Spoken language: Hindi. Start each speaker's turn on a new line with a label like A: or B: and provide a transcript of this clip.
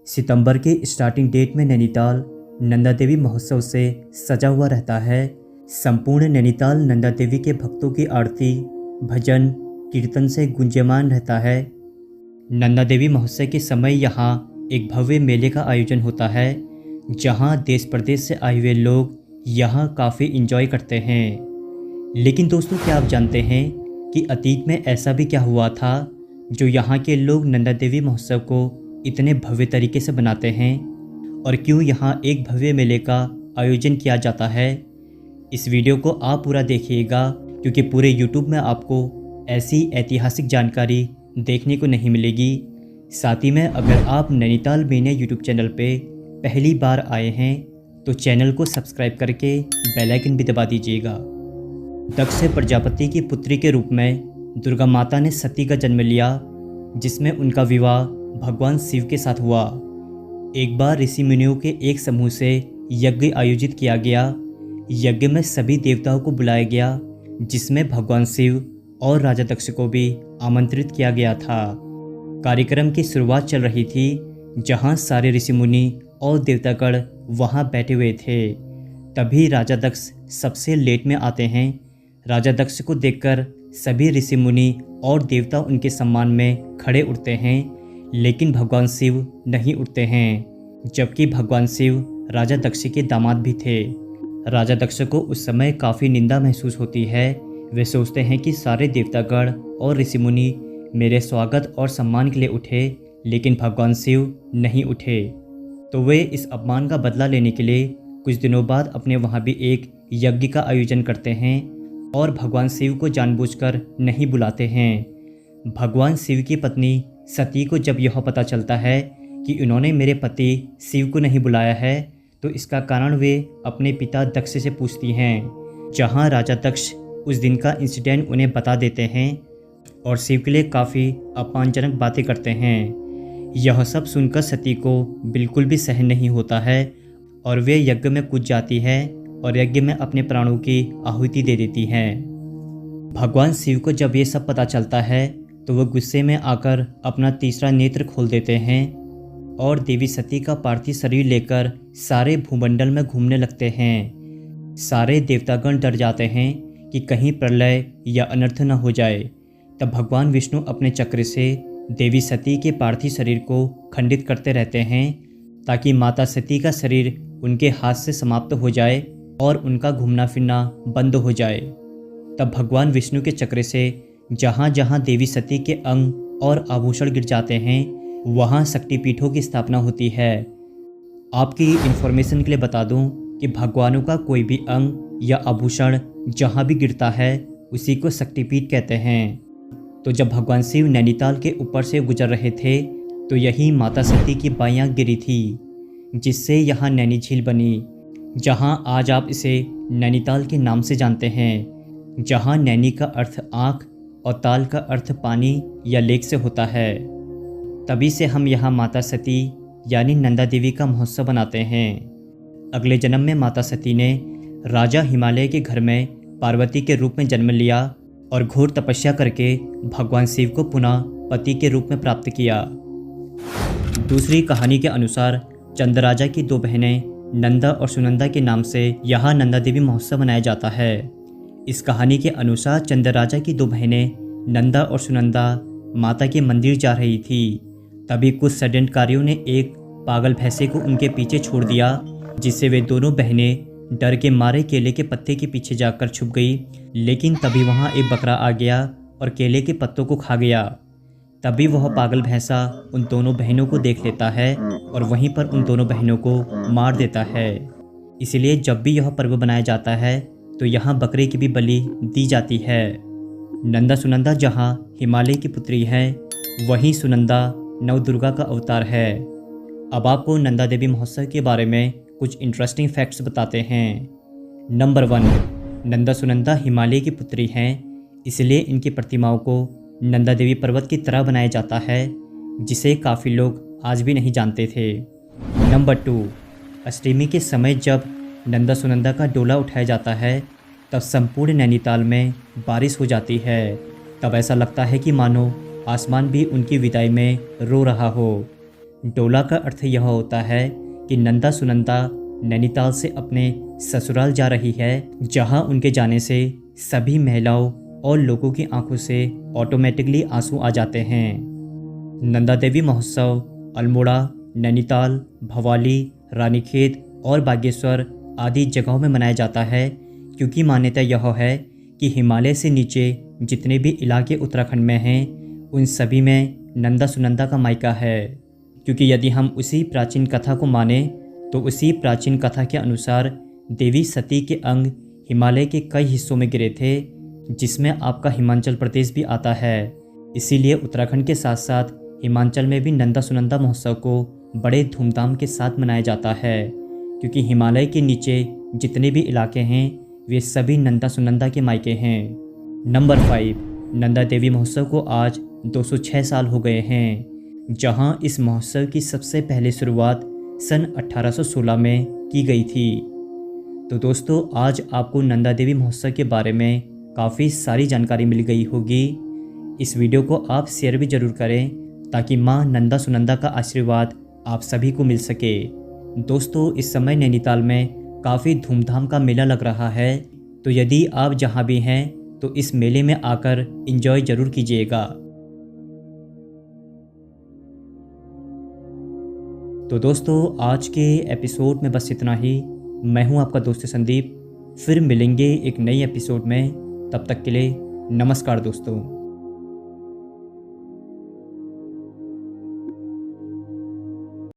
A: सितंबर के स्टार्टिंग डेट में नैनीताल नंदा देवी महोत्सव से सजा हुआ रहता है। संपूर्ण नैनीताल नंदा देवी के भक्तों की आरती, भजन, कीर्तन से गुंजयमान रहता है। नंदा देवी महोत्सव के समय यहाँ एक भव्य मेले का आयोजन होता है, जहाँ देश प्रदेश से आए हुए लोग यहाँ काफ़ी इंजॉय करते हैं। लेकिन दोस्तों, क्या आप जानते हैं कि अतीत में ऐसा भी क्या हुआ था जो यहाँ के लोग नंदा देवी महोत्सव को इतने भव्य तरीके से बनाते हैं, और क्यों यहाँ एक भव्य मेले का आयोजन किया जाता है। इस वीडियो को आप पूरा देखिएगा, क्योंकि पूरे YouTube में आपको ऐसी ऐतिहासिक जानकारी देखने को नहीं मिलेगी। साथ ही में अगर आप नैनीताल मीडिया YouTube चैनल पे पहली बार आए हैं तो चैनल को सब्सक्राइब करके बेल आइकन भी दबा दीजिएगा। दक्ष प्रजापति की पुत्री के रूप में दुर्गा माता ने सती का जन्म लिया, जिसमें उनका विवाह भगवान शिव के साथ हुआ। एक बार ऋषि मुनियों के एक समूह से यज्ञ आयोजित किया गया। यज्ञ में सभी देवताओं को बुलाया गया, जिसमें भगवान शिव और राजा दक्ष को भी आमंत्रित किया गया था। कार्यक्रम की शुरुआत चल रही थी, जहां सारे ऋषि मुनि और देवतागण वहां बैठे हुए थे। तभी राजा दक्ष सबसे लेट में आते हैं। राजा दक्ष को देखकर सभी ऋषि मुनि और देवता उनके सम्मान में खड़े उठते हैं, लेकिन भगवान शिव नहीं उठते हैं, जबकि भगवान शिव राजा दक्ष के दामाद भी थे। राजा दक्ष को उस समय काफ़ी निंदा महसूस होती है। वे सोचते हैं कि सारे देवतागण और ऋषि मुनि मेरे स्वागत और सम्मान के लिए उठे, लेकिन भगवान शिव नहीं उठे। तो वे इस अपमान का बदला लेने के लिए कुछ दिनों बाद अपने वहाँ भी एक यज्ञ का आयोजन करते हैं और भगवान शिव को जानबूझकर नहीं बुलाते हैं। भगवान शिव की पत्नी सती को जब यह पता चलता है कि इन्होंने मेरे पति शिव को नहीं बुलाया है, तो इसका कारण वे अपने पिता दक्ष से पूछती हैं, जहां राजा दक्ष उस दिन का इंसिडेंट उन्हें बता देते हैं और शिव के लिए काफ़ी अपमानजनक बातें करते हैं। यह सब सुनकर सती को बिल्कुल भी सहन नहीं होता है और वे यज्ञ में कूद जाती है और यज्ञ में अपने प्राणों की आहुति दे देती है। भगवान शिव को जब ये सब पता चलता है तो वह गुस्से में आकर अपना तीसरा नेत्र खोल देते हैं और देवी सती का पार्थिव शरीर लेकर सारे भूमंडल में घूमने लगते हैं। सारे देवतागण डर जाते हैं कि कहीं प्रलय या अनर्थ न हो जाए। तब भगवान विष्णु अपने चक्र से देवी सती के पार्थिव शरीर को खंडित करते रहते हैं, ताकि माता सती का शरीर उनके हाथ से समाप्त हो जाए और उनका घूमना फिरना बंद हो जाए। तब भगवान विष्णु के चक्र से जहाँ जहाँ देवी सती के अंग और आभूषण गिर जाते हैं, वहाँ शक्तिपीठों की स्थापना होती है। आपकी इन्फॉर्मेशन के लिए बता दूं कि भगवानों का कोई भी अंग या आभूषण जहाँ भी गिरता है, उसी को शक्तिपीठ कहते हैं। तो जब भगवान शिव नैनीताल के ऊपर से गुजर रहे थे, तो यही माता सती की बायाँ गिरी थी, जिससे यहाँ नैनी झील बनी, जहाँ आज आप इसे नैनीताल के नाम से जानते हैं। जहाँ नैनी का अर्थ आँख और ताल का अर्थ पानी या लेक से होता है। तभी से हम यहाँ माता सती यानी नंदा देवी का महोत्सव बनाते हैं। अगले जन्म में माता सती ने राजा हिमालय के घर में पार्वती के रूप में जन्म लिया और घोर तपस्या करके भगवान शिव को पुनः पति के रूप में प्राप्त किया। दूसरी कहानी के अनुसार चंद्रराजा की दो बहनें नंदा और सुनंदा के नाम से यहाँ नंदा देवी महोत्सव मनाया जाता है। इस कहानी के अनुसार चंद्रराजा की दो बहनें नंदा और सुनंदा माता के मंदिर जा रही थी। तभी कुछ षड्यंत्रकारियों ने एक पागल भैंसे को उनके पीछे छोड़ दिया, जिससे वे दोनों बहनें डर के मारे केले के पत्ते के पीछे जाकर छुप गई। लेकिन तभी वहां एक बकरा आ गया और केले के पत्तों को खा गया। तभी वह पागल भैंसा उन दोनों बहनों को देख लेता है और वहीं पर उन दोनों बहनों को मार देता है। इसलिए जब भी यह पर्व बनाया जाता है तो यहाँ बकरे की भी बलि दी जाती है। नंदा सुनंदा जहाँ हिमालय की पुत्री है, वहीं सुनंदा नवदुर्गा का अवतार है। अब आपको नंदा देवी महोत्सव के बारे में कुछ इंटरेस्टिंग फैक्ट्स बताते हैं। नंबर 1, नंदा सुनंदा हिमालय की पुत्री हैं, इसलिए इनकी प्रतिमाओं को नंदा देवी पर्वत की तरह बनाया जाता है, जिसे काफ़ी लोग आज भी नहीं जानते थे। नंबर 2, अष्टमी के समय जब नंदा सुनंदा का डोला उठाया जाता है, तब संपूर्ण नैनीताल में बारिश हो जाती है। तब ऐसा लगता है कि मानो आसमान भी उनकी विदाई में रो रहा हो। डोला का अर्थ यह होता है कि नंदा सुनंदा नैनीताल से अपने ससुराल जा रही है, जहां उनके जाने से सभी महिलाओं और लोगों की आंखों से ऑटोमेटिकली आंसू आ जाते हैं। नंदा देवी महोत्सव अल्मोड़ा, नैनीताल, भवाली, रानीखेत और बागेश्वर आदि जगहों में मनाया जाता है, क्योंकि मान्यता यह है कि हिमालय से नीचे जितने भी इलाके उत्तराखंड में हैं, उन सभी में नंदा सुनंदा का मायका है। क्योंकि यदि हम उसी प्राचीन कथा को माने तो उसी प्राचीन कथा के अनुसार देवी सती के अंग हिमालय के कई हिस्सों में गिरे थे, जिसमें आपका हिमाचल प्रदेश भी आता है। इसीलिए उत्तराखंड के साथ साथ हिमाचल में भी नंदा सुनंदा महोत्सव को बड़े धूमधाम के साथ मनाया जाता है, क्योंकि हिमालय के नीचे जितने भी इलाके हैं वे सभी नंदा सुनंदा के मायके हैं। नंबर 5, नंदा देवी महोत्सव को आज 206 साल हो गए हैं, जहां इस महोत्सव की सबसे पहले शुरुआत सन 1816 में की गई थी। तो दोस्तों, आज आपको नंदा देवी महोत्सव के बारे में काफ़ी सारी जानकारी मिल गई होगी। इस वीडियो को आप शेयर भी ज़रूर करें ताकि माँ नंदा सुनंदा का आशीर्वाद आप सभी को मिल सके। दोस्तों, इस समय नैनीताल में काफ़ी धूमधाम का मेला लग रहा है, तो यदि आप जहाँ भी हैं तो इस मेले में आकर एंजॉय ज़रूर कीजिएगा। तो दोस्तों, आज के एपिसोड में बस इतना ही। मैं हूं आपका दोस्त संदीप। फिर मिलेंगे एक नई एपिसोड में। तब तक के लिए नमस्कार दोस्तों।